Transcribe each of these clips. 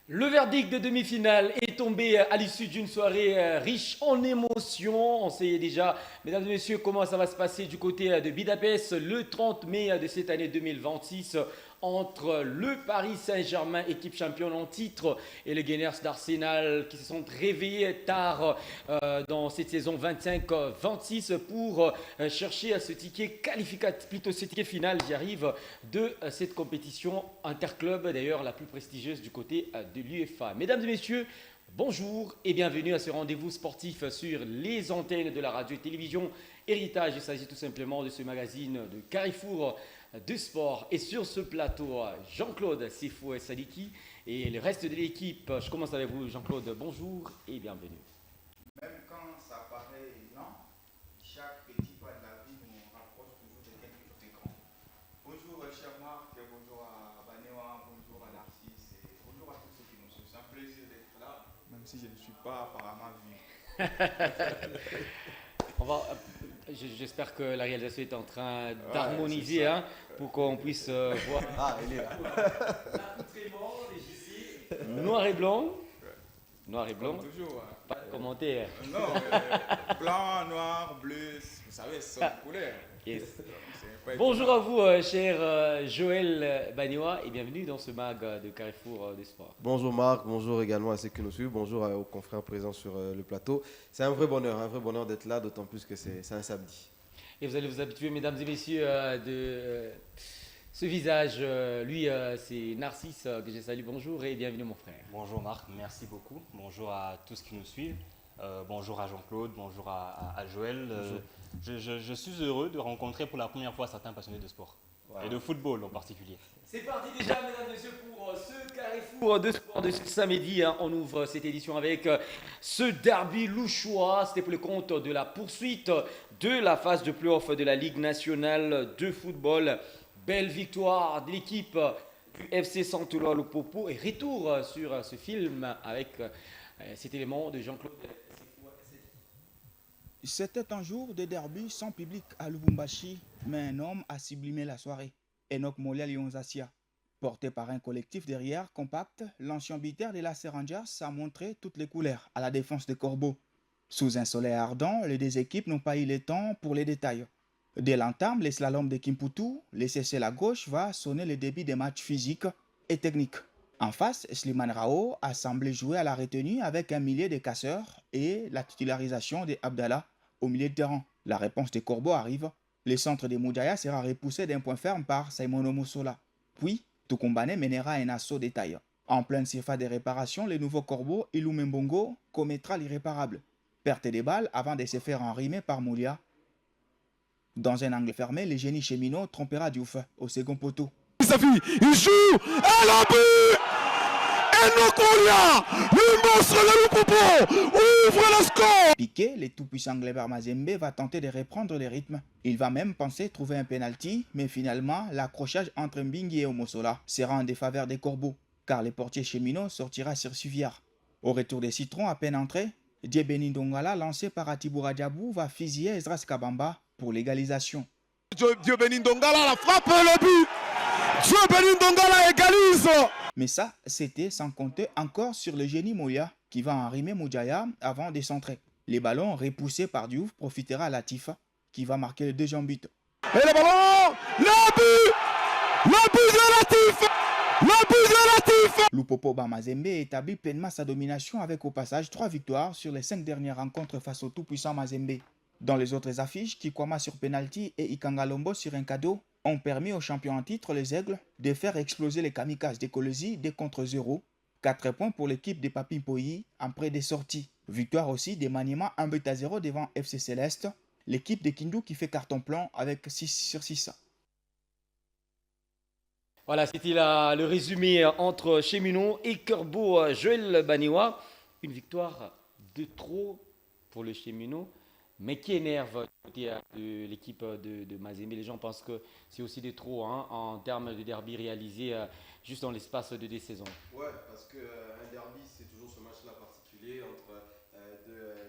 Le verdict de demi-finale est tombé à l'issue d'une soirée riche en émotions. On sait déjà, mesdames et messieurs, comment ça va se passer du côté de Budapest le 30 mai de cette année 2026 entre le Paris Saint-Germain, équipe championne en titre, et les Gunners d'Arsenal qui se sont réveillés tard dans cette saison 25-26 pour chercher ce ticket qualificatif, plutôt ce ticket final, j'y arrive, de cette compétition interclub, d'ailleurs la plus prestigieuse du côté de l'UEFA. Mesdames et messieurs, bonjour et bienvenue à ce rendez-vous sportif sur les antennes de la radio et télévision Héritage. Il s'agit tout simplement de ce magazine de Carrefour de sport. Et sur ce plateau, Jean-Claude Sefo Sadiki et le reste de l'équipe. Je commence avec vous, Jean-Claude. Bonjour et bienvenue. Même quand ça paraît évident, chaque petit pas de la vie nous rapproche toujours de quelque chose de grand. Bonjour cher Marc, bonjour à Banéwa, bonjour à Narcisse et bonjour à tous ceux qui nous suivent. C'est un plaisir d'être là, même si je ne suis pas apparemment vu. J'espère que la réalisation est en train d'harmoniser pour qu'on puisse voir. Ah, il est là. Noir et blanc. Noir et blanc. Comme toujours. Pas de commentaire. Non, blanc, noir, bleu, vous savez, ce sont des couleurs. Yes. C'est pas Bonjour étonnant. à vous, cher Joël Banéwa, et bienvenue dans ce mag de Carrefour des sports. Bonjour Marc, bonjour également à ceux qui nous suivent, bonjour aux confrères présents sur le plateau. C'est un vrai bonheur d'être là, d'autant plus que c'est un samedi. Et vous allez vous habituer, mesdames et messieurs, de ce visage. Lui, c'est Narcisse que je salue. Bonjour et bienvenue, mon frère. Bonjour Marc, merci beaucoup. Bonjour à tous qui nous suivent. Bonjour à Jean-Claude, bonjour à Joël. Je suis heureux de rencontrer pour la première fois certains passionnés de sport. Et de football en particulier. C'est parti déjà, mesdames et messieurs, pour ce Carrefour de sport de ce samedi. On ouvre cette édition avec ce derby louchois. C'était pour le compte de la poursuite de la phase de play-off de la Ligue nationale de football. Belle victoire de l'équipe du FC Santoula Lupopo et retour sur ce film avec cet élément de Jean-Claude. C'était un jour de derby sans public à Lubumbashi, mais un homme a sublimé la soirée. Enoch Molia Lyonzasia. Porté par un collectif derrière compact, l'ancien bitaire de la Rangers a montré toutes les couleurs à la défense de Corbeau. Sous un soleil ardent, les deux équipes n'ont pas eu le temps pour les détails. Dès l'entame, les slaloms de Kimputu, les CC la gauche va sonner le début des matchs physiques et techniques. En face, Slimane Rao a semblé jouer à la retenue avec un millier de casseurs et la titularisation de Abdallah au milieu de terrain. La réponse de Corbeau arrive. Le centre de Moudjaya sera repoussé d'un point ferme par Simon Omosola. Puis, Tukumbane mènera un assaut de taille. En pleine surface de réparation, le nouveau Corbeau, Ilou Mbongo, commettra l'irréparable. Perte des balles avant de se faire enrhumer par Moulia. Dans un angle fermé, le génie cheminot trompera Diouf au second poteau. Il joue à la but. Enoch Molia, le monstre de Lupopo, ouvre le score. Piqué, le tout-puissant Gleber Mazembe va tenter de reprendre le rythme. Il va même penser trouver un penalty, mais finalement, l'accrochage entre Mbingi et Omosola sera en défaveur des Corbeaux, car le portier cheminot sortira sur Suvière. Au retour des citrons, à peine entré, Djebeni Dongala, lancé par Atiboura Diabou, va fusiller Esdras Kabamba pour l'égalisation. Dieu béni Dongala la frappe le but. Dieu béni Dongala égalise. Mais ça, c'était sans compter encore sur le génie Moya qui va enrhumer Moudjaya avant de centrer. Les ballons repoussés par Diouf profitera à Latifa qui va marquer le deuxième but. Et le ballon, le but relatif. Le but relatif. Lupopo Mazembe établit pleinement sa domination avec au passage 3 victoires sur les 5 dernières rencontres face au tout-puissant Mazembe. Dans les autres affiches, Kikwama sur penalty et Ikangalombo sur un cadeau ont permis aux champions en titre, les Aigles, de faire exploser les kamikazes de Colosi 2 contre 0. 4 points pour l'équipe de Papi Poyi en près des sorties. Victoire aussi des Maniema 1-0 devant FC Céleste, l'équipe de Kindu qui fait carton plein avec 6 sur 6. Voilà, c'était le résumé entre Cheminot et Corbeau. Joël Banéwa. Une victoire de trop pour le Cheminot, mais qui énerve de l'équipe de Mazembe. Les gens pensent que c'est aussi de trop en termes de derby réalisé juste dans l'espace de 2 saisons. Ouais, parce qu'un derby, c'est toujours ce match-là particulier entre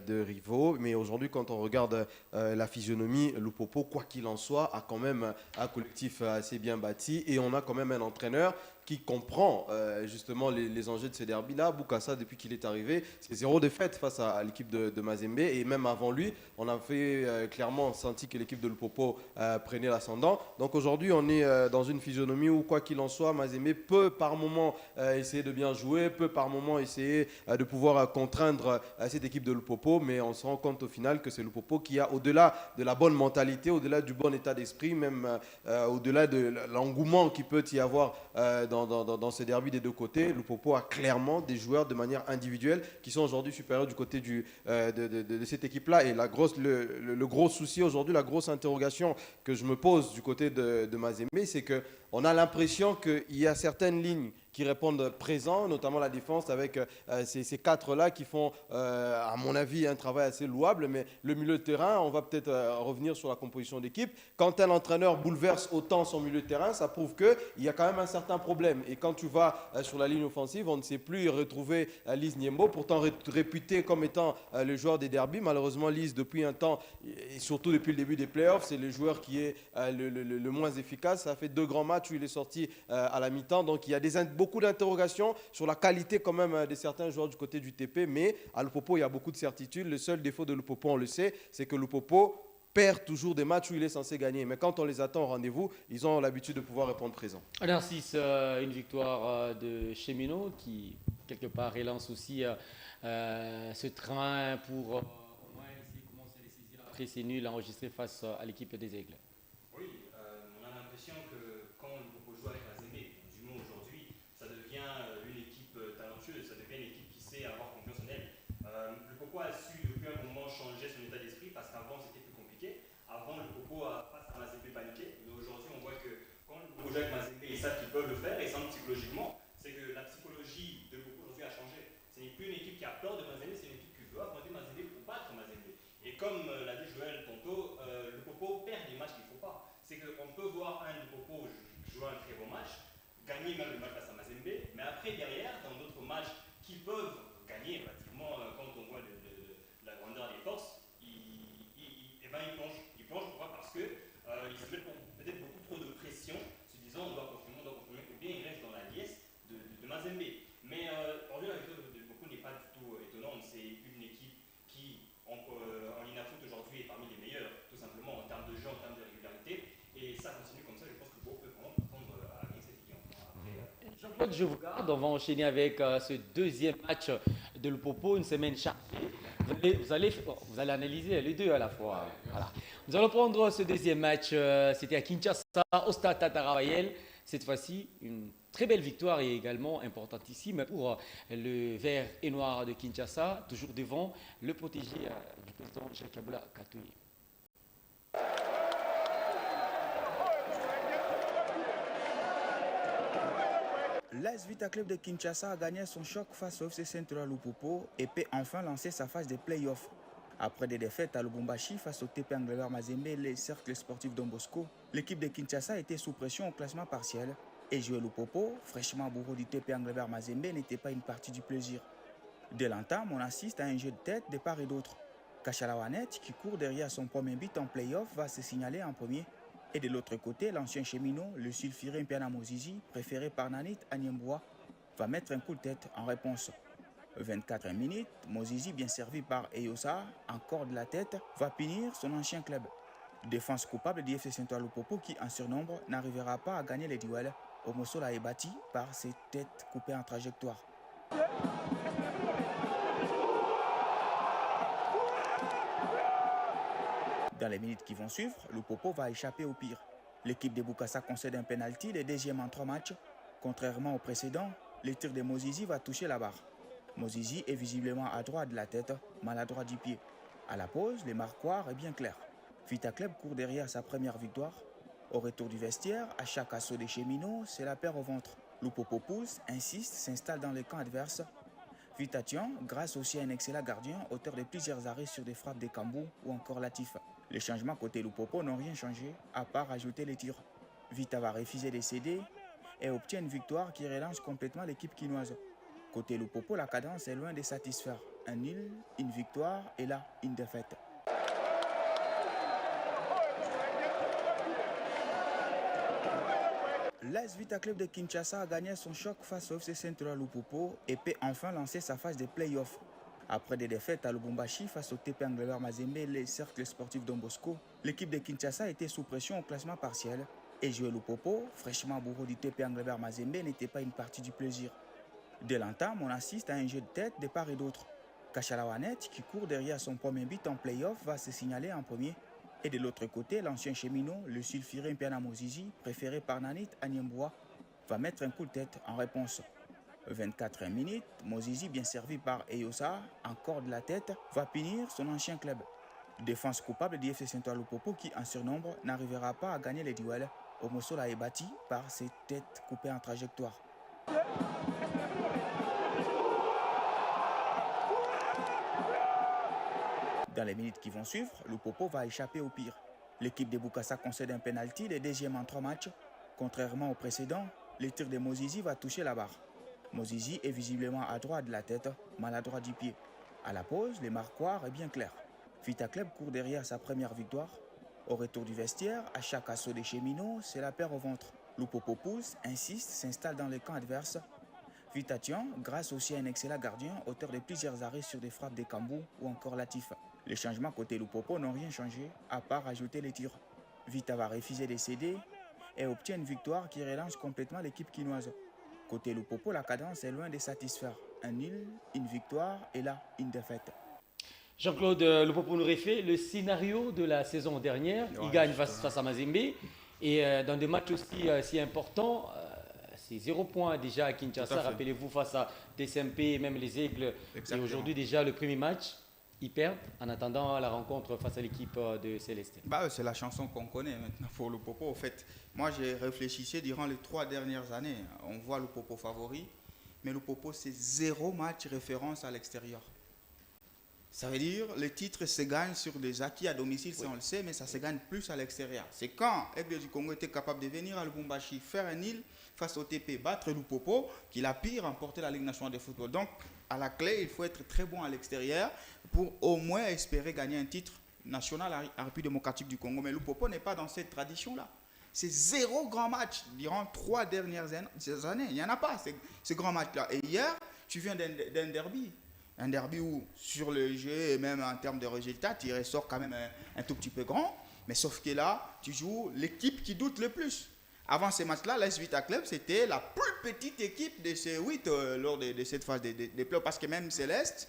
deux rivaux. Mais aujourd'hui, quand on regarde la physionomie, Lupopo, quoi qu'il en soit, a quand même un collectif assez bien bâti. Et on a quand même un entraîneur qui comprend justement les enjeux de ces derbys-là. Bokassa, depuis qu'il est arrivé, c'est 0 défaite face à l'équipe de Mazembe. Et même avant lui, on avait clairement senti que l'équipe de Lupopo prenait l'ascendant. Donc aujourd'hui, on est dans une physionomie où, quoi qu'il en soit, Mazembe peut par moment essayer de bien jouer, peut par moment essayer de pouvoir contraindre cette équipe de Lupopo. Mais on se rend compte au final que c'est Lupopo qui a, au-delà de la bonne mentalité, au-delà du bon état d'esprit, même au-delà de l'engouement qu'il peut y avoir dans ces derbys des deux côtés, Lupopo a clairement des joueurs de manière individuelle qui sont aujourd'hui supérieurs du côté de cette équipe-là. Et le gros souci aujourd'hui, la grosse interrogation que je me pose du côté de Mazembe, c'est qu'on a l'impression qu'il y a certaines lignes qui répondent présents, notamment la défense avec ces quatre-là qui font, à mon avis, un travail assez louable. Mais le milieu de terrain, on va peut-être revenir sur la composition d'équipe. Quand un entraîneur bouleverse autant son milieu de terrain, ça prouve qu'il y a quand même un certain problème. Et quand tu vas sur la ligne offensive, on ne sait plus y retrouver Lise Niembo, pourtant réputé comme étant le joueur des derbies. Malheureusement, Lise, depuis un temps, et surtout depuis le début des playoffs, c'est le joueur qui est le moins efficace. Ça fait 2 grands matchs où il est sorti à la mi-temps. Donc il y a beaucoup d'interrogations sur la qualité quand même de certains joueurs du côté du TP, mais à Lupopo, il y a beaucoup de certitudes. Le seul défaut de Lupopo, on le sait, c'est que Lupopo perd toujours des matchs où il est censé gagner. Mais quand on les attend au rendez-vous, ils ont l'habitude de pouvoir répondre présent. Alors, si c'est une victoire de Cheminot qui, quelque part, relance aussi ce train pour au moins essayer de commencer les saisir après ces nuls enregistrés face à l'équipe des Aigles. Oui, on a l'impression que quand Lupopo joue avec Mazembe, du moins aujourd'hui, ça devient une équipe talentueuse, ça devient une équipe qui sait avoir confiance en elle. Lupopo a su depuis un moment changer son état d'esprit parce qu'avant c'était plus compliqué. Avant, Lupopo face à Mazembe paniqué, mais aujourd'hui on voit que quand Lupopo joue avec Mazembe, ils savent qu'ils peuvent le faire et sentent psychologiquement, c'est que la psychologie de Lupopo aujourd'hui a changé. Ce n'est plus une équipe qui a peur de Mazembe, c'est une équipe qui veut affronter Mazembe pour battre Mazembe. Et comme l'a dit Joël tantôt, Lupopo perd des matchs qu'il ne faut pas. C'est qu'on peut voir un Lupopo jouer un très bon match, gagner même le match face à Mazembe, mais après derrière, dans d'autres matchs qui peuvent gagner relativement quand on voit la grandeur des forces, il plonge. Il plonge pourquoi? Parce qu'il se met peut-être beaucoup trop de pression, se disant on doit confirmer, ou bien il reste dans la liesse de Mazembe. Mais aujourd'hui, la victoire de Lupopo n'est pas du tout étonnante. C'est une équipe qui, en Inafoot aujourd'hui, est parmi les meilleures, tout simplement en termes de jeu, en termes de régularité. Et ça continue comme ça, je pense que Lupopo peut vraiment prétendre à gagner cette ligue. Jean-Claude, je vous garde. On va enchaîner avec ce deuxième match de Lupopo, une semaine chargée. Vous allez analyser les deux à la fois. Voilà. Nous allons prendre ce deuxième match. C'était à Kinshasa, au Stade Tatarayel. Cette fois-ci, une très belle victoire et également importantissime pour le vert et noir de Kinshasa, toujours devant le protégé du président Jacques Aboula Katouye. L'AS Vita Club de Kinshasa a gagné son choc face au FC Central Lupopo et peut enfin lancer sa phase de play-off. Après des défaites à Lubumbashi face au TP Englebert Mazembe et les cercles sportifs Don Bosco, l'équipe de Kinshasa était sous pression au classement partiel et jouer Lupopo, fraîchement bourreau du TP Englebert Mazembe, n'était pas une partie du plaisir. Dès l'entame, on assiste à un jeu de tête de part et d'autre. Kachalawanet, qui court derrière son premier but en play-off, va se signaler en premier. Et de l'autre côté, l'ancien cheminot, le sulfuré Mpiana Mozizi, préféré par Nanit Anyemboa, va mettre un coup de tête en réponse. 24 minutes, Mozizi, bien servi par Eyosa, encore de la tête, va punir son ancien club. Défense coupable du FC Central Lupopo qui, en surnombre, n'arrivera pas à gagner les duels. Omosola est battu par ses têtes coupées en trajectoire. Dans les minutes qui vont suivre, Lupopo va échapper au pire. L'équipe de Bokassa concède un penalty, le deuxième en 3 matchs. Contrairement au précédent, le tir de Mozizi va toucher la barre. Mozizi est visiblement à droite de la tête, maladroit du pied. À la pause, le marquoir est bien clair. Vita Club court derrière sa première victoire. Au retour du vestiaire, à chaque assaut des cheminots, c'est la paire au ventre. Lupopo pousse, insiste, s'installe dans le camp adverse. Vita tient, grâce aussi à un excellent gardien, auteur de plusieurs arrêts sur des frappes de Kambou ou encore Latif. Les changements côté Lupopo n'ont rien changé, à part ajouter les tirs. Vita va refuser de céder et obtient une victoire qui relance complètement l'équipe quinoise. Côté Lupopo, la cadence est loin de satisfaire. Un nul, une victoire et là, une défaite. l'AS Vita Club de Kinshasa a gagné son choc face au FC Central Lupopo et peut enfin lancer sa phase de play-off. Après des défaites à Lubumbashi face au TP Englebert Mazembe et les cercles sportifs Don Bosco, l'équipe de Kinshasa était sous pression au classement partiel et jouer Lupopo, fraîchement bourreau du TP Englebert Mazembe, n'était pas une partie du plaisir. Dès l'entame, on assiste à un jeu de tête de part et d'autre. Kachalawanet, qui court derrière son premier but en play-off, va se signaler en premier. Et de l'autre côté, l'ancien cheminot, le sulfuré Mpiana Mozizi, préféré par Nanit Anyemboa, va mettre un coup de tête en réponse. 24 minutes, Mozizi, bien servi par Eyosa, encore de la tête, va punir son ancien club. Défense coupable d'IFC Central Lupopo qui, en surnombre, n'arrivera pas à gagner les duels. Omosola est bâti par ses têtes coupées en trajectoire. Dans les minutes qui vont suivre, Lupopo va échapper au pire. L'équipe de Bukasa concède un penalty, le deuxième en 3 matchs. Contrairement au précédent, le tir de Mozizi va toucher la barre. Mozizi est visiblement adroit de la tête, maladroit du pied. À la pause, le marquoir est bien clair. Vita Club court derrière sa première victoire. Au retour du vestiaire, à chaque assaut des cheminots, c'est la paire au ventre. Lupopo pousse, insiste, s'installe dans le camp adverse. Vita tient, grâce aussi à un excellent gardien, auteur de plusieurs arrêts sur des frappes des Kambou ou encore Latif. Les changements côté Lupopo n'ont rien changé, à part ajouter les tirs. Vita va refuser de céder et obtient une victoire qui relance complètement l'équipe quinoise. Côté Lupopo, la cadence est loin de satisfaire. Un nul, une victoire et là, une défaite. Jean-Claude Lupopo nous refait le scénario de la saison dernière. Il gagne face à Mazembe. Et dans des matchs aussi si importants, c'est 0 point déjà à Kinshasa. Rappelez-vous, face à DSMP et même les Aigles. Exactement. Et aujourd'hui, déjà, le premier match, ils perdent en attendant la rencontre face à l'équipe de Célestin. C'est la chanson qu'on connaît maintenant pour Lupopo. En fait, moi, j'ai réfléchi durant les 3 dernières années. On voit Lupopo favori, mais Lupopo, c'est 0 match référence à l'extérieur. Ça veut dire les titres se gagnent sur des acquis à domicile, oui. Ça on le sait, mais ça se gagne plus à l'extérieur. C'est quand Aigle du Congo était capable de venir à Lubumbashi, faire un nil face au TP, battre Lupopo, qu'il a pu remporter la Ligue nationale de football. Donc, à la clé, il faut être très bon à l'extérieur pour au moins espérer gagner un titre national à République démocratique du Congo. Mais Lupopo n'est pas dans cette tradition-là. C'est 0 grand match durant 3 dernières années. Il n'y en a pas, ces grands matchs-là. Et hier, tu viens d'un derby. Un derby où, sur le jeu et même en termes de résultats, tu ressors quand même un tout petit peu grand. Mais sauf que là, tu joues l'équipe qui doute le plus. Avant ces matchs-là, l'AS Vita Club, c'était la plus petite équipe de ces 8 lors de cette phase des playoffs. Parce que même Céleste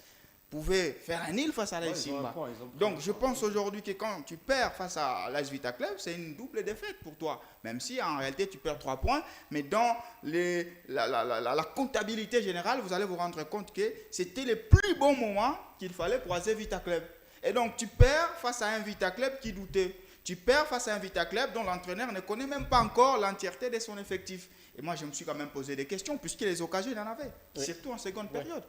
pouvait faire un nil face à l'AS Simba. Donc je pense aujourd'hui que quand tu perds face à l'AS Vita Club, c'est une double défaite pour toi. Même si en réalité tu perds 3 points, mais dans la comptabilité générale, vous allez vous rendre compte que c'était le plus bon moment qu'il fallait pour AS Vita Club. Et donc tu perds face à un Vita Club qui doutait. Tu perds face à un Vita Club dont l'entraîneur ne connaît même pas encore l'entièreté de son effectif. Et moi je me suis quand même posé des questions puisque les occasions il en avait, surtout en seconde période.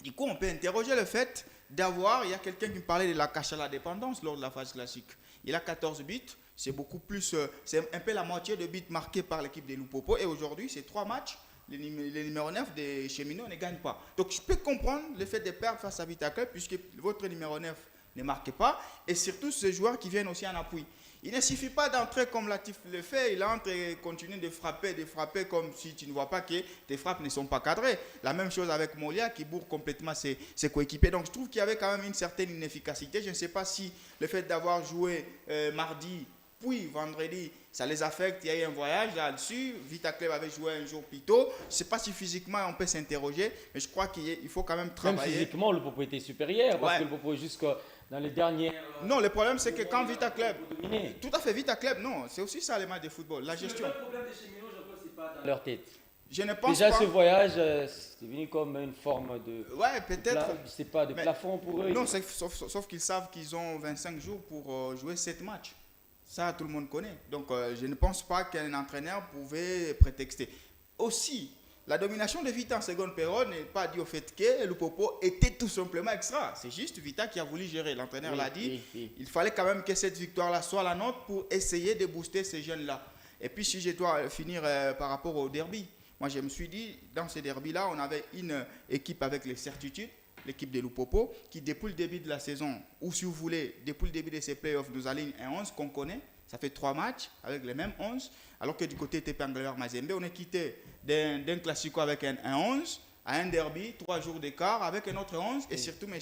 Du coup, on peut interroger le fait d'avoir, il y a quelqu'un qui me parlait de la Kachala dépendance lors de la phase classique. Il a 14 buts, c'est beaucoup plus, c'est un peu la moitié de buts marqués par l'équipe de Lupopo. Et aujourd'hui, c'est 3 matchs, les numéro 9 des cheminots ne gagnent pas. Donc, je peux comprendre le fait de perdre face à Vita Club puisque votre numéro 9 ne marque pas. Et surtout, ces joueurs qui viennent aussi en appui. Il ne suffit pas d'entrer comme Latif le fait, il entre et continue de frapper comme si tu ne vois pas que tes frappes ne sont pas cadrées. La même chose avec Molia qui bourre complètement ses coéquipiers. Donc je trouve qu'il y avait quand même une certaine inefficacité. Je ne sais pas si le fait d'avoir joué mardi puis vendredi, ça les affecte. Il y a eu un voyage là-dessus. Vita Club avait joué un jour plus tôt. Je ne sais pas si physiquement on peut s'interroger, mais je crois qu'il faut quand même travailler. Même physiquement, le Popo était supérieur parce que le Popo jusqu'à dans les dernières... Non, le problème c'est que quand Vita Club... Tout à fait, Vita Club, non. C'est aussi ça les matchs de football, la gestion. Le problème des cheminots, c'est pas dans leur tête. Je ne pense déjà, pas... ce voyage, c'est venu comme une forme de... Ouais, peut-être. C'est pas de plafond pour eux. Non, sauf qu'ils savent qu'ils ont 25 jours pour jouer 7 matchs. Ça, tout le monde connaît. Donc, je ne pense pas qu'un entraîneur pouvait prétexter. Aussi, la domination de Vita en seconde période n'est pas due au fait que Lupopo était tout simplement extra. C'est juste Vita qui a voulu gérer. L'entraîneur l'a dit. Il fallait quand même que cette victoire-là soit la nôtre pour essayer de booster ces jeunes-là. Et puis, si je dois finir par rapport au derby, moi, je me suis dit, dans ce derby-là, on avait une équipe avec les certitudes, l'équipe de Lupopo, qui depuis le début de la saison, ou si vous voulez, depuis le début de ces playoffs, nous aligne un 11 qu'on connaît. Ça fait 3 matchs avec les mêmes 11. Alors que du côté TP Angleterre Mazembe, on est quitté d'un classico avec un 11 à un derby, 3 jours d'écart avec un autre 11. Et surtout, M.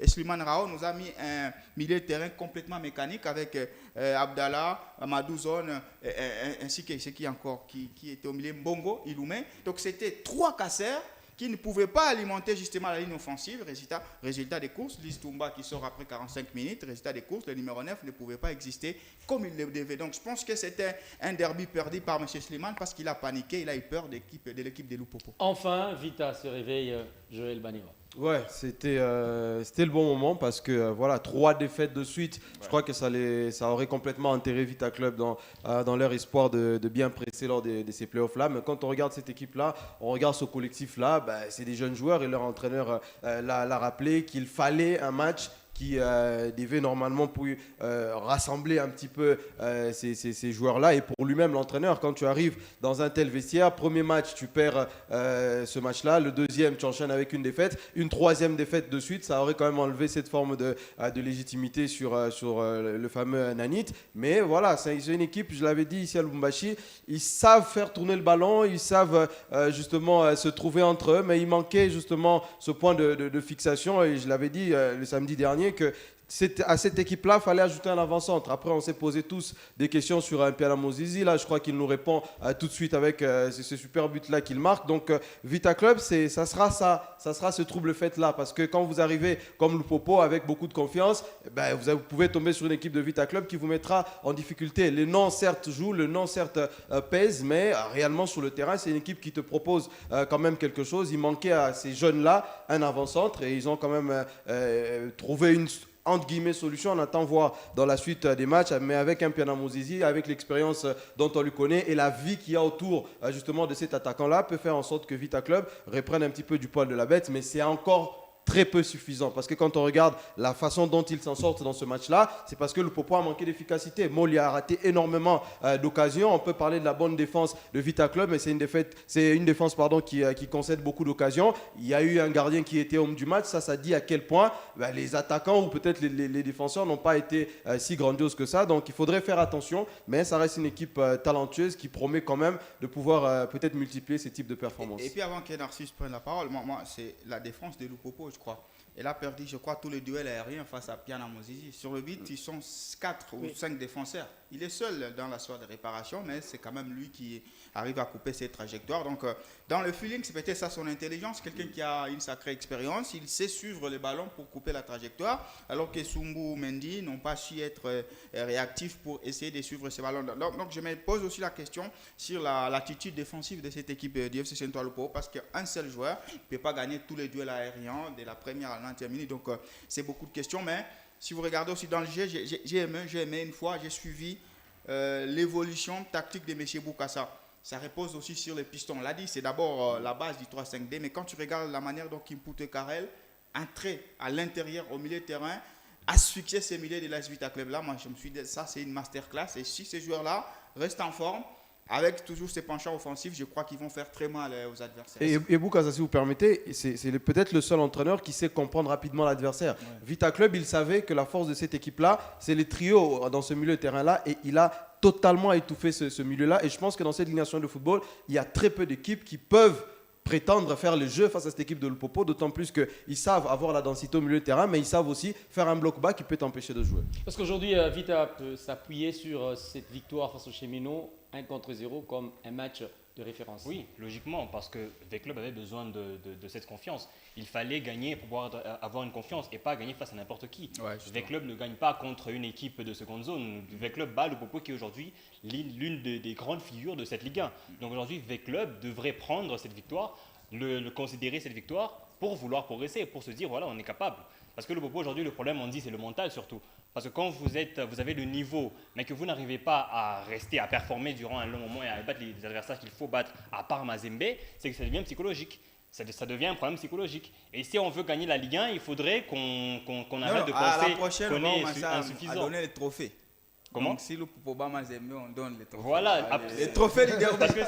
Slimane Rao nous a mis un milieu de terrain complètement mécanique avec Abdallah, Amadou Zone, ainsi que ce qui était au milieu, Mbongo, Iloumé. Donc c'était 3 casseurs qui ne pouvaient pas alimenter justement la ligne offensive. Résultat des courses, Lise Toumba qui sort après 45 minutes. Résultat des courses, le numéro 9 ne pouvait pas exister comme il le devait. Donc je pense que c'était un derby perdu par M. Slimane parce qu'il a paniqué, il a eu peur de l'équipe de Lupopo. Enfin, Vita se réveille, Joël Banera. Ouais, c'était le bon moment parce que voilà, 3 défaites de suite. Je crois que ça aurait complètement enterré Vita Club dans leur espoir de bien presser lors de ces playoffs-là. Mais quand on regarde cette équipe-là, on regarde ce collectif-là, c'est des jeunes joueurs et leur entraîneur l'a rappelé qu'il fallait un match qui devait normalement rassembler un petit peu ces joueurs-là. Et pour lui-même, l'entraîneur, quand tu arrives dans un tel vestiaire, premier match, tu perds ce match-là. Le deuxième, tu enchaînes avec une défaite. Une troisième défaite de suite, ça aurait quand même enlevé cette forme de légitimité sur le fameux Nanit. Mais voilà, c'est une équipe, je l'avais dit ici à Lubumbashi, ils savent faire tourner le ballon, ils savent justement se trouver entre eux, mais il manquait justement ce point de fixation. Et je l'avais dit le samedi dernier, que à cette équipe-là, il fallait ajouter un avant-centre. Après, on s'est posé tous des questions sur un Piala Mozizi. Là, je crois qu'il nous répond tout de suite avec ce super but-là qu'il marque. Donc, Vita Club, ça sera ce trouble fait-là. Parce que quand vous arrivez comme Lupopo avec beaucoup de confiance, vous pouvez tomber sur une équipe de Vita Club qui vous mettra en difficulté. Les noms, certes, jouent, le nom, certes, pèse, mais réellement, sur le terrain, c'est une équipe qui te propose quand même quelque chose. Il manquait à ces jeunes-là un avant-centre et ils ont quand même trouvé une entre guillemets solution. On attend voir dans la suite des matchs, mais avec un Piana Mozizi, avec l'expérience dont on lui connaît et la vie qu'il y a autour justement de cet attaquant-là, peut faire en sorte que Vita Club reprenne un petit peu du poil de la bête, mais c'est encore très peu suffisant, parce que quand on regarde la façon dont ils s'en sortent dans ce match-là, c'est parce que le Popo a manqué d'efficacité. Moli a raté énormément d'occasions. On peut parler de la bonne défense de Vita Club, mais c'est une défense qui concède beaucoup d'occasions. Il y a eu un gardien qui était homme du match. Ça dit à quel point les attaquants ou peut-être les défenseurs n'ont pas été si grandioses que ça. Donc il faudrait faire attention, mais ça reste une équipe talentueuse qui promet quand même de pouvoir peut-être multiplier ces types de performances. Et puis avant que Narcisse prenne la parole, moi c'est la défense de Lupopo, je crois. Elle a perdu, je crois, tous les duels aériens face à Piana Mozizi. Sur le but, ils sont 4 ou 5 défenseurs. Il est seul dans la soirée de réparation, mais c'est quand même lui qui arrive à couper ses trajectoires. Donc, dans le feeling, c'est peut-être ça son intelligence. Quelqu'un qui a une sacrée expérience, il sait suivre les ballons pour couper la trajectoire, alors que Sumbu ou Mendy n'ont pas su être réactifs pour essayer de suivre ces ballons. Donc, je me pose aussi la question sur l'attitude défensive de cette équipe du FC Saint-Ouen Lupopo, parce qu'un seul joueur ne peut pas gagner tous les duels aériens de la première à la 90e minute. Donc, c'est beaucoup de questions, mais si vous regardez aussi dans le jeu, j'ai aimé une fois, j'ai suivi l'évolution tactique de M. Boukassa. Ça repose aussi sur les pistons. On l'a dit, c'est d'abord la base du 3-5-D, mais quand tu regardes la manière dont Kimpute Karel entrait à l'intérieur, au milieu de terrain, asphyxier ces milieux de l'AS Vita Club là, moi je me suis dit, ça c'est une masterclass. Et si ces joueurs-là restent en forme, avec toujours ces penchants offensifs, je crois qu'ils vont faire très mal aux adversaires. Et Boukassa, si vous permettez, c'est peut-être le seul entraîneur qui sait comprendre rapidement l'adversaire. Ouais. Vita Club, il savait que la force de cette équipe-là, c'est les trios dans ce milieu de terrain-là, et il a totalement étouffé ce milieu-là. Et je pense que dans cette ligne nationale de football, il y a très peu d'équipes qui peuvent prétendre faire le jeu face à cette équipe de Lupopo, d'autant plus qu'ils savent avoir la densité au milieu de terrain, mais ils savent aussi faire un bloc bas qui peut t'empêcher de jouer. Parce qu'aujourd'hui, Vita peut s'appuyer sur cette victoire face aux Cheminots 1-0 comme un match de référence. Oui, logiquement, parce que V-Club avait besoin de cette confiance. Il fallait gagner pour pouvoir avoir une confiance et pas gagner face à n'importe qui. Ouais, V-Club ne gagne pas contre une équipe de seconde zone. V-Club bat Lupopo qui est aujourd'hui l'une des grandes figures de cette Ligue 1. Donc aujourd'hui, V-Club devrait prendre cette victoire, considérer cette victoire pour vouloir progresser, pour se dire voilà, on est capable. Parce que Lupopo aujourd'hui, le problème, on dit, c'est le mental surtout. Parce que quand vous avez le niveau, mais que vous n'arrivez pas à rester, à performer durant un long moment et à battre les adversaires qu'il faut battre, à part Mazembe, c'est que ça devient psychologique. Ça devient un problème psychologique. Et si on veut gagner la Ligue 1, il faudrait qu'on arrête de penser qu'on est insuffisant. À donner les trophées. Comment? Donc, si le Popoba Mazembe, on donne les trophées. Voilà, Les trophées du derby. parce que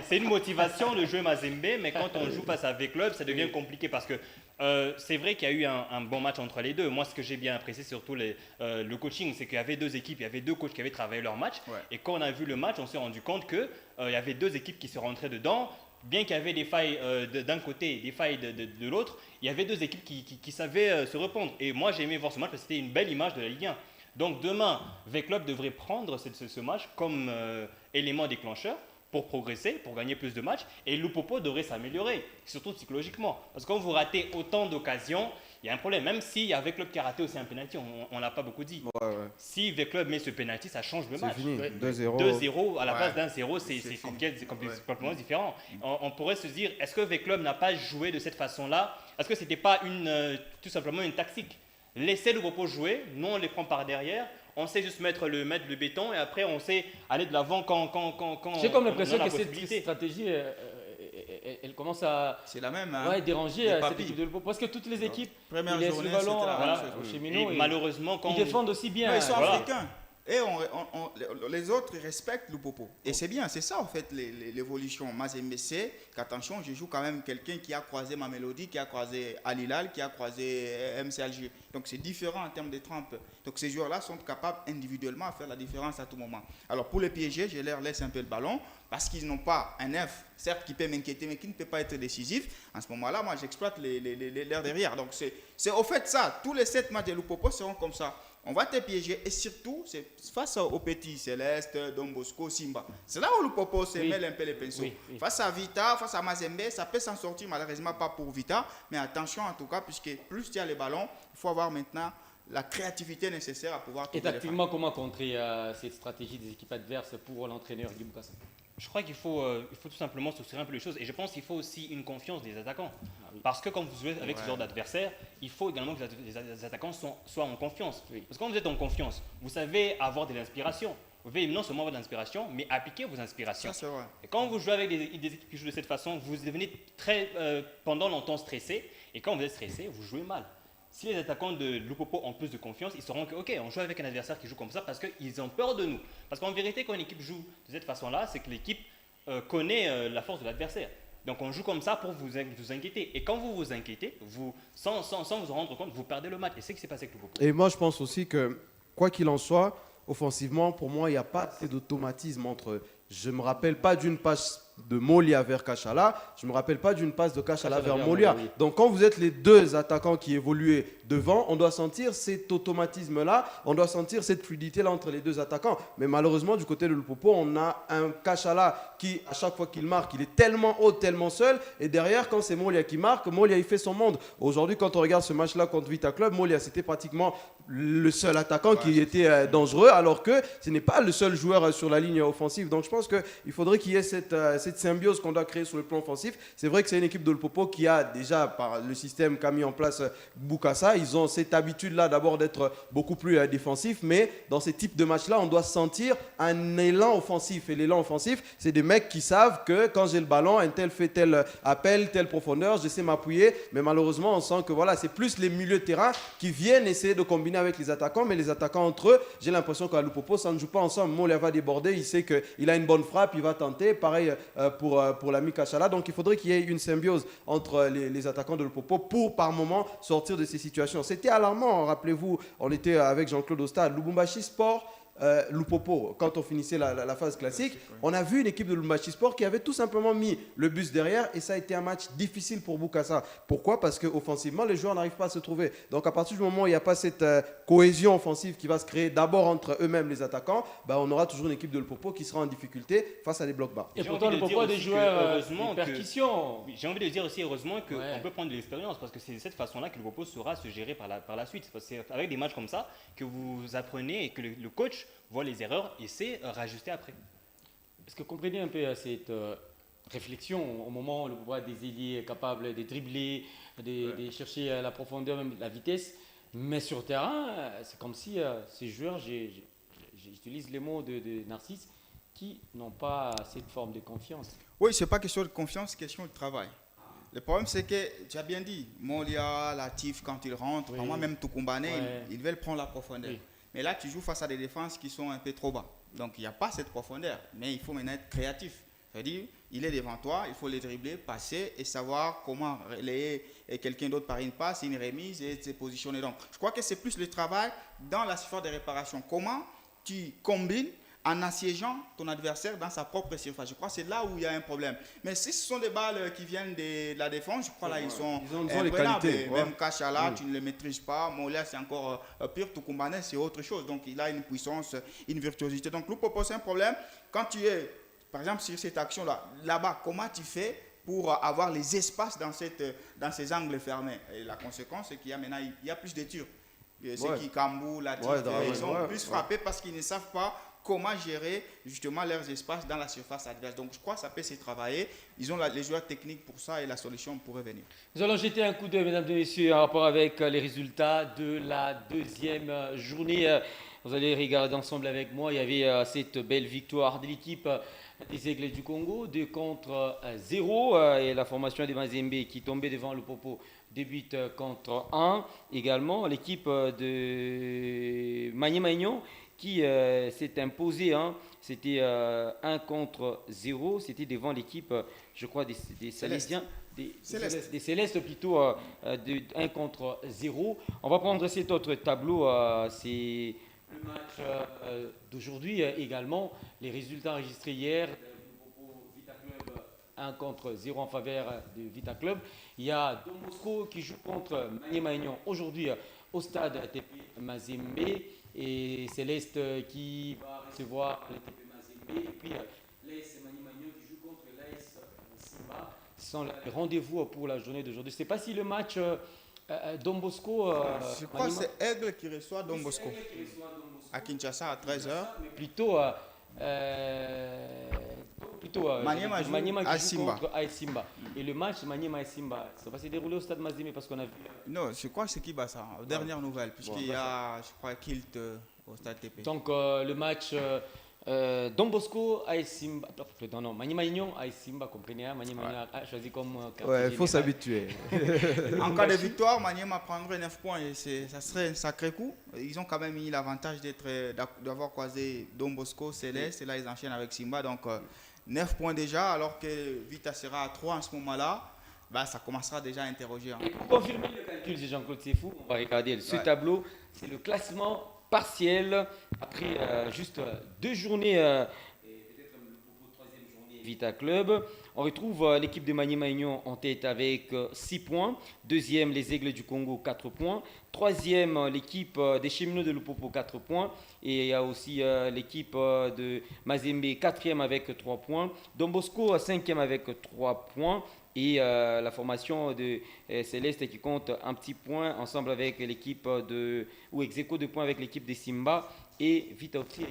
c'est une motivation de jouer Mazembe, mais quand on joue face à V-Club, ça devient compliqué parce que c'est vrai qu'il y a eu un bon match entre les deux. Moi, ce que j'ai bien apprécié, surtout le coaching, c'est qu'il y avait deux équipes, il y avait deux coachs qui avaient travaillé leur match. Ouais. Et quand on a vu le match, on s'est rendu compte qu'il y avait deux équipes qui se rentraient dedans. Bien qu'il y avait des failles d'un côté, des failles de l'autre, il y avait deux équipes qui savaient se répondre. Et moi, j'ai aimé voir ce match parce que c'était une belle image de la Ligue 1. Donc demain, V-Club devrait prendre ce match comme élément déclencheur pour progresser, pour gagner plus de matchs. Et Lupopo devrait s'améliorer, surtout psychologiquement. Parce que quand vous ratez autant d'occasions, il y a un problème. Même si avec V-Club qui a raté aussi un penalty, on ne l'a pas beaucoup dit. Ouais. Si V-Club met ce penalty, ça change le match. C'est fini, 2-0. 2-0 à la place d'un 0, c'est complètement différent. On pourrait se dire, est-ce que V-Club n'a pas joué de cette façon-là? Est-ce que ce n'était pas tout simplement une tactique? Laissez le Lupopo jouer, nous on les prend par derrière, on sait juste mettre le béton et après on sait aller de l'avant quand j'ai comme l'impression que cette stratégie elle commence à c'est la même, déranger cette équipe de Lupopo parce que toutes les équipes ils laissent le ballon au cheminot et malheureusement quand ils défendent aussi bien. Mais ils sont africains. Et les autres respectent Lupopo. Et c'est bien, c'est ça en fait l'évolution. Mazembe sait qu'attention, je joue quand même quelqu'un qui a croisé ma mélodie, qui a croisé Al Hilal, qui a croisé MC Alger. Donc c'est différent en termes de trempe. Donc ces joueurs-là sont capables individuellement à faire la différence à tout moment. Alors pour les piéger, je leur laisse un peu le ballon parce qu'ils n'ont pas un neuf, certes qui peut m'inquiéter, mais qui ne peut pas être décisif. En ce moment-là, moi j'exploite leurs derrière. Donc c'est au fait ça. Tous les 7 matchs de Lupopo seront comme ça. On va te piéger et surtout, c'est face aux petits, Céleste, Don Bosco, Simba. C'est là où le Popo se mêle un peu les pinceaux. Face à Vita, face à Mazembe, ça peut s'en sortir, malheureusement pas pour Vita, mais attention en tout cas, puisque plus tu as les ballons, il faut avoir maintenant la créativité nécessaire à pouvoir... Et tactiquement, comment contrer cette stratégie des équipes adverses pour l'entraîneur Guy Bokassa? Je crois qu'il faut tout simplement structurer un peu les choses. Et je pense qu'il faut aussi une confiance des attaquants. Parce que quand vous jouez avec ce genre d'adversaire, il faut également que les attaquants soient en confiance. Parce que quand vous êtes en confiance, vous savez avoir de l'inspiration. Vous pouvez non seulement avoir de l'inspiration, mais appliquer vos inspirations. Ça, c'est vrai. Et quand vous jouez avec des équipes qui jouent de cette façon, vous devenez pendant longtemps stressé. Et quand vous êtes stressé, vous jouez mal. Si les attaquants de Lupopo ont plus de confiance, ils sauront que ok, on joue avec un adversaire qui joue comme ça parce qu'ils ont peur de nous. Parce qu'en vérité, quand une équipe joue de cette façon-là, c'est que l'équipe connaît la force de l'adversaire. Donc on joue comme ça pour vous inquiéter. Et quand vous vous inquiétez, sans vous en rendre compte, vous perdez le match. Et c'est ce qui s'est passé avec Lupopo. Et moi, je pense aussi que, quoi qu'il en soit, offensivement, pour moi, il n'y a pas d'automatisme entre eux. Je ne me rappelle pas d'une passe de Molia vers Kachala, je ne me rappelle pas d'une passe de Kachala vers Molia. Oui. Donc quand vous êtes les deux attaquants qui évoluaient devant, on doit sentir cet automatisme-là, on doit sentir cette fluidité-là entre les deux attaquants. Mais malheureusement, du côté de Lupopo, on a un Kachala qui, à chaque fois qu'il marque, il est tellement haut, tellement seul. Et derrière, quand c'est Molia qui marque, Molia, il fait son monde. Aujourd'hui, quand on regarde ce match-là contre Vita Club, Molia, c'était pratiquement le seul attaquant qui était dangereux, alors que ce n'est pas le seul joueur sur la ligne offensive. Donc je pense qu'il faudrait qu'il y ait cette symbiose qu'on doit créer sur le plan offensif. C'est vrai que c'est une équipe de Lupopo qui a déjà, par le système qu'a mis en place Bokassa, ils ont cette habitude-là d'abord d'être beaucoup plus défensifs, mais dans ces types de matchs-là, on doit sentir un élan offensif. Et l'élan offensif, c'est des mecs qui savent que quand j'ai le ballon, un tel fait tel appel, telle profondeur, je sais m'appuyer. Mais malheureusement, on sent que voilà, c'est plus les milieux de terrain qui viennent essayer de combiner avec les attaquants, mais les attaquants entre eux, j'ai l'impression qu'à Lupopo, ça ne joue pas ensemble. Molia va déborder, il sait qu'il a une bonne frappe, il va tenter. Pareil pour l'ami Kachala. Donc il faudrait qu'il y ait une symbiose entre les attaquants de Lupopo pour par moment sortir de ces situations. C'était alarmant, rappelez-vous, on était avec Jean-Claude Osta, Lubumbashi Sport, Lupopo, quand on finissait la phase classique, on a vu une équipe de Lubumbashi Sport qui avait tout simplement mis le bus derrière et ça a été un match difficile pour Bokassa. Pourquoi? Parce qu'offensivement, les joueurs n'arrivent pas à se trouver. Donc à partir du moment où il n'y a pas cette cohésion offensive qui va se créer d'abord entre eux-mêmes les attaquants, on aura toujours une équipe de Lupopo qui sera en difficulté face à des blocs bas. Et pourtant Lupopo a des joueurs de percussion. J'ai envie de dire aussi heureusement qu'on peut prendre de l'expérience parce que c'est de cette façon-là que Lupopo saura se gérer par la suite. Parce que c'est avec des matchs comme ça que vous apprenez et que le coach voit les erreurs et sait rajuster après. Est-ce que vous comprenez un peu cette réflexion au moment où on voit des ailiers capables de dribbler, de chercher la profondeur, même la vitesse, mais sur terrain, c'est comme si ces joueurs, j'utilise les mots de Narcisse, qui n'ont pas cette forme de confiance. Oui, ce n'est pas question de confiance, c'est question de travail. Le problème, c'est que, tu as bien dit, Molia, Latif, quand ils rentrent, moi-même Toukumbane, ils veulent prendre la profondeur. Oui. Mais là, tu joues face à des défenses qui sont un peu trop bas. Donc, il n'y a pas cette profondeur. Mais il faut maintenant être créatif. C'est-à-dire, il est devant toi, il faut le dribbler, passer et savoir comment relayer quelqu'un d'autre par une passe, une remise et se positionner. Donc, je crois que c'est plus le travail dans la surface de réparation. Comment tu combines en assiégeant ton adversaire dans sa propre surface. Je crois que c'est là où il y a un problème. Mais si ce sont des balles qui viennent de la défense, je crois là, ils ont les qualités. Même Kachala, tu ne le maîtrises pas. Molia, c'est encore pire. Toukoumane, c'est autre chose. Donc, il a une puissance, une virtuosité. Donc, nous propose un problème. Quand tu es, par exemple, sur cette action-là, là-bas, comment tu fais pour avoir les espaces dans ces angles fermés? Et la conséquence, c'est qu'il y a maintenant il y a plus de tirs. Ceux qui Kambou, Latif, ils sont plus frappés parce qu'ils ne savent pas comment gérer justement leurs espaces dans la surface adverse. Donc je crois que ça peut se travailler. Ils ont les joueurs techniques pour ça et la solution pourrait venir. Nous allons jeter un coup d'œil, mesdames et messieurs, en rapport avec les résultats de la deuxième journée. Vous allez regarder ensemble avec moi. Il y avait cette belle victoire de l'équipe des Aigles du Congo, 2-0. Et la formation des Mazembe qui tombait devant le Popo, 2 buts contre 1. Également, l'équipe de Magny-Magnon qui s'est imposée. C'était 1 contre 0. C'était devant l'équipe, je crois, des Salésiens. Des Célestes plutôt, de 1 contre 0. On va prendre cet autre tableau. C'est le match d'aujourd'hui également. Les résultats enregistrés hier. Vita Club 1 contre 0 en faveur de Vita Club. Il y a Don Bosco qui joue contre Magny-Magnon aujourd'hui au stade TP Mazembe. Et Céleste qui va recevoir le TP Mazembe. Et puis l'AS Magny-Magnon qui joue contre l'AS Simba. Ce sont les rendez-vous pour la journée d'aujourd'hui. Je ne sais pas si le match Don Bosco. Je crois que c'est Aigle qui reçoit Don Bosco. À Kinshasa à 13h. Mais plutôt. Maniema joue contre AS Simba. Et le match Maniema et Simba, ça va se dérouler au stade Mazembe parce qu'on a vu. Non, je crois que c'est Kibasa, dernière nouvelle, puisqu'il y a, je crois, Kilt au stade TP. Donc le match Don Bosco AS Simba, non, Magny-Magnon AS Simba, comprenez, Magny-Magnon a choisi comme il faut s'habituer. En cas de victoire, Maniema prendrait 9 points et ça serait un sacré coup. Ils ont quand même eu l'avantage d'avoir croisé Don Bosco, Céleste, et là ils enchaînent avec Simba, donc 9 points déjà, alors que Vita sera à 3 en ce moment-là. Ça commencera déjà à interroger. Et pour confirmer le calcul de Jean-Claude Sefou, on va regarder ce tableau. C'est le classement partiel après juste 2 journées, peut-être le troisième journée Vita Club. On retrouve l'équipe de Magny-Magnon en tête avec 6 points. Deuxième, les Aigles du Congo, 4 points. Troisième, l'équipe des Cheminots de Lupopo, 4 points. Et il y a aussi l'équipe de Mazembe, quatrième avec 3 points. Don Bosco, cinquième avec 3 points. Et la formation de Céleste qui compte un petit point ensemble avec l'équipe ou ex-aequo de points avec l'équipe des Simba. Et Vita aussi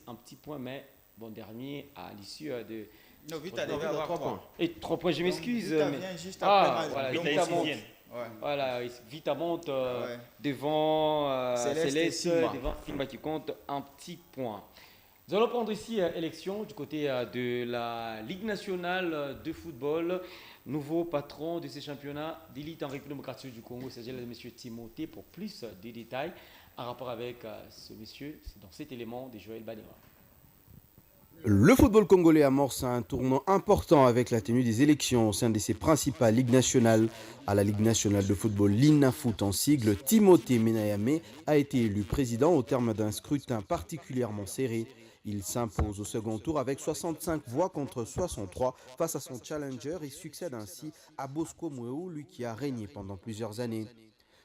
un petit point, mais bon, dernier à l'issue de. Non, Vita devait avoir 3 points. Et 3 points, je m'excuse. Vita vient juste après voilà, Vita monte. Voilà, Vita monte devant Céleste, devant Simba qui compte un petit point. Nous allons prendre ici élection du côté de la Ligue nationale de football. Nouveau patron de ces championnats d'élite en République démocratique du Congo, il s'agit de M. Timothée. Pour plus de détails en rapport avec ce monsieur, c'est dans cet élément de Joël Banera. Le football congolais amorce un tournant important avec la tenue des élections au sein de ses principales ligues nationales. À la Ligue nationale de football Linafoot en sigle, Timothée Menayame a été élu président au terme d'un scrutin particulièrement serré. Il s'impose au second tour avec 65 voix contre 63 face à son challenger et succède ainsi à Bosco Mouéou, lui qui a régné pendant plusieurs années.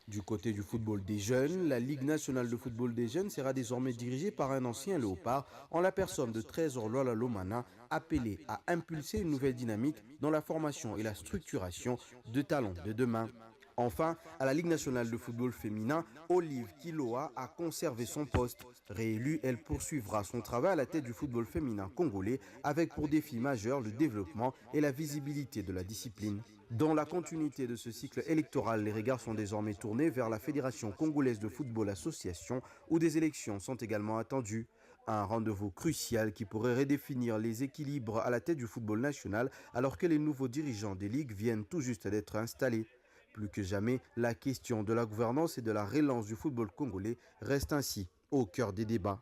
Du côté du football des jeunes, la Ligue nationale de football des jeunes sera désormais dirigée par un ancien léopard en la personne de Trésor Lola Lomana, appelé à impulser une nouvelle dynamique dans la formation et la structuration de talents de demain. Enfin, à la Ligue nationale de football féminin, Olive Kiloa a conservé son poste. Réélue, elle poursuivra son travail à la tête du football féminin congolais avec pour défi majeur le développement et la visibilité de la discipline. Dans la continuité de ce cycle électoral, les regards sont désormais tournés vers la Fédération congolaise de football association où des élections sont également attendues. Un rendez-vous crucial qui pourrait redéfinir les équilibres à la tête du football national alors que les nouveaux dirigeants des ligues viennent tout juste d'être installés. Plus que jamais, la question de la gouvernance et de la relance du football congolais reste ainsi au cœur des débats.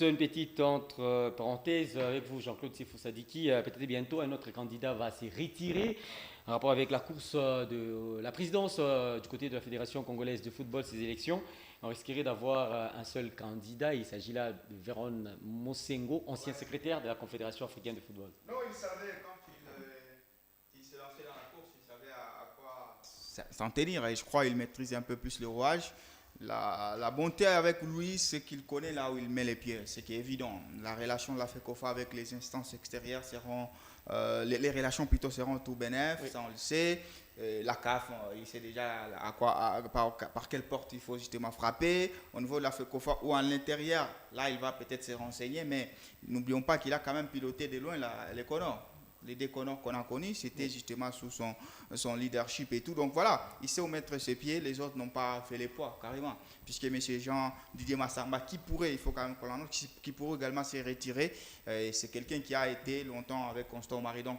Une petite entre parenthèses avec vous, Jean-Claude Sefo Sadiki. Peut-être bientôt un autre candidat va se retirer en rapport avec la course de la présidence du côté de la Fédération congolaise de football, ces élections. On risquerait d'avoir un seul candidat. Il s'agit là de Véron Mosengo, ancien secrétaire de la Confédération africaine de football. Non, il savait quand il s'est lancé dans la course, il savait à quoi s'en tenir. Et je crois qu'il maîtrise un peu plus le rouage. La bonté avec lui, c'est qu'il connaît là où il met les pieds, ce qui est évident. La relation de la FECOFA avec les instances extérieures seront, les relations plutôt seront tout bénéf, oui. Ça on le sait. La CAF, il sait déjà par quelle porte il faut justement frapper. Au niveau de la FECOFA ou à l'intérieur, là il va peut-être se renseigner, mais n'oublions pas qu'il a quand même piloté de loin les Comores. Les deux Comores qu'on a connus, c'était justement sous son leadership et tout. Donc voilà, il sait où mettre ses pieds. Les autres n'ont pas fait les poids, carrément. Puisque M. Jean-Didier Massamba, qui pourrait, il faut quand même qu'on l'annonce, qui pourrait également se retirer. C'est quelqu'un qui a été longtemps avec Constant Omari. Donc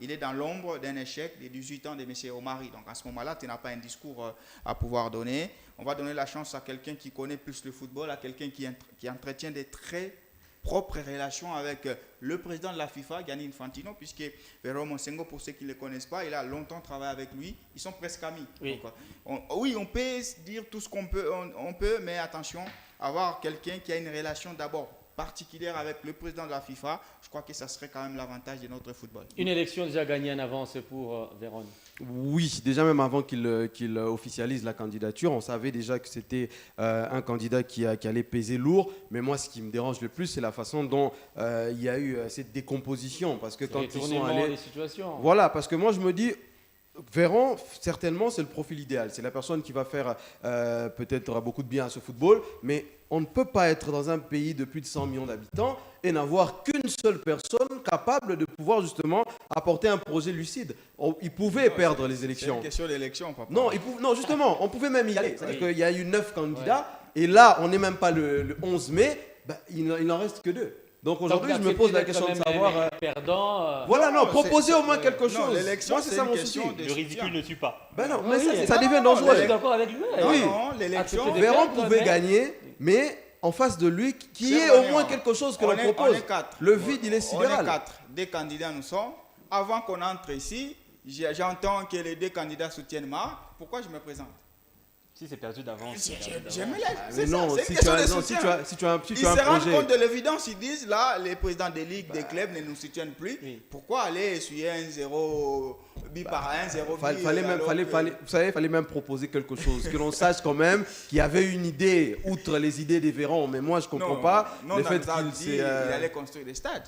il est dans l'ombre d'un échec des 18 ans de M. Omari. Donc à ce moment-là, tu n'as pas un discours à pouvoir donner. On va donner la chance à quelqu'un qui connaît plus le football, à quelqu'un qui entretient des très propre relation avec le président de la FIFA, Gianni Infantino, puisque Véron Mosengo, pour ceux qui ne le connaissent pas, il a longtemps travaillé avec lui. Ils sont presque amis. Oui, donc, on peut dire tout ce qu'on peut, on peut, mais attention, avoir quelqu'un qui a une relation d'abord particulière avec le président de la FIFA, je crois que ça serait quand même l'avantage de notre football. Une élection déjà gagnée en avance pour Véron. Oui, déjà même avant qu'il officialise la candidature, on savait déjà que c'était un candidat qui allait peser lourd. Mais moi, ce qui me dérange le plus, c'est la façon dont il y a eu cette décomposition. Parce que quand ils sont allés... Voilà, parce que moi, je me dis... Véron, certainement, c'est le profil idéal. C'est la personne qui va faire peut-être beaucoup de bien à ce football, mais on ne peut pas être dans un pays de plus de 100 millions d'habitants et n'avoir qu'une seule personne capable de pouvoir justement apporter un projet lucide. Il pouvait perdre les élections. C'est une question d'élection, papa. Non, justement, on pouvait même y aller. C'est-à-dire qu'il y a eu 9 candidats, et là, on n'est même pas le 11 mai, il n'en reste que 2. Donc aujourd'hui, je me pose la question de savoir. Voilà, non, proposer au moins quelque chose. L'élection, moi, c'est ça mon souci. Le ridicule ne tue pas. Ben non, mais ça devient dangereux. Je suis d'accord avec lui. Oui, l'élection. Véron pouvait gagner, mais en face de lui, qui est au moins quelque chose que l'on propose. Le vide, il est sidéral. On est 4. Des candidats nous sommes. Avant qu'on entre ici, j'entends que les 2 candidats soutiennent Mar. Pourquoi je me présente? Si c'est perdu d'avance. C'est non, si tu as un projet. Ils se rendent compte de l'évidence, ils disent là, les présidents des ligues, des clubs ne nous soutiennent plus. Oui. Pourquoi aller essuyer 1-0 par 1-0 Vous savez, il fallait même proposer quelque chose, que l'on sache quand même qu'il y avait une idée, outre les idées des Véron. Mais moi, je ne comprends pas le fait qu'il allait construire des stades.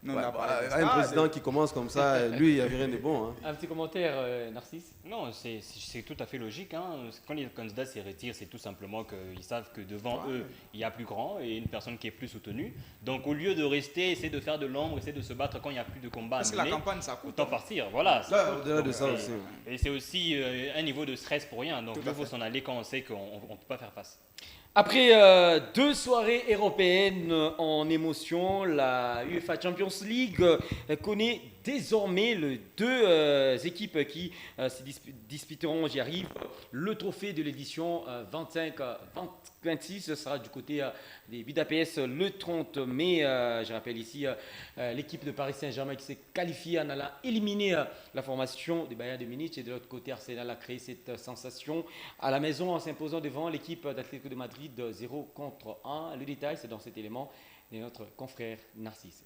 Un président qui commence comme ça, lui, il n'y avait rien de bon. Hein. Un petit commentaire, Narcisse? Non, c'est tout à fait logique. Hein. Quand les candidats se retirent, c'est tout simplement qu'ils savent que devant eux, il y a plus grand et une personne qui est plus soutenue. Donc, au lieu de rester, essayer de faire de l'ombre, essayer de se battre quand il n'y a plus de combat, parce que la campagne, ça coûte. Autant partir. Voilà. Au-delà de ça aussi. Et c'est aussi un niveau de stress pour rien. Donc, il faut s'en aller quand on sait qu'on ne peut pas faire face. Après 2 soirées européennes en émotion, la UEFA Champions League connaît désormais les 2 équipes qui se disputeront, j'y arrive, le trophée de l'édition 25-26. Ce sera du côté des Budapest le 30 mai. Je rappelle ici l'équipe de Paris Saint-Germain qui s'est qualifiée en allant éliminer la formation du Bayern de Munich. Et de l'autre côté, Arsenal a créé cette sensation à la maison en s'imposant devant l'équipe d'Atlético de Madrid 0-1. Le détail, c'est dans cet élément de notre confrère Narcisse.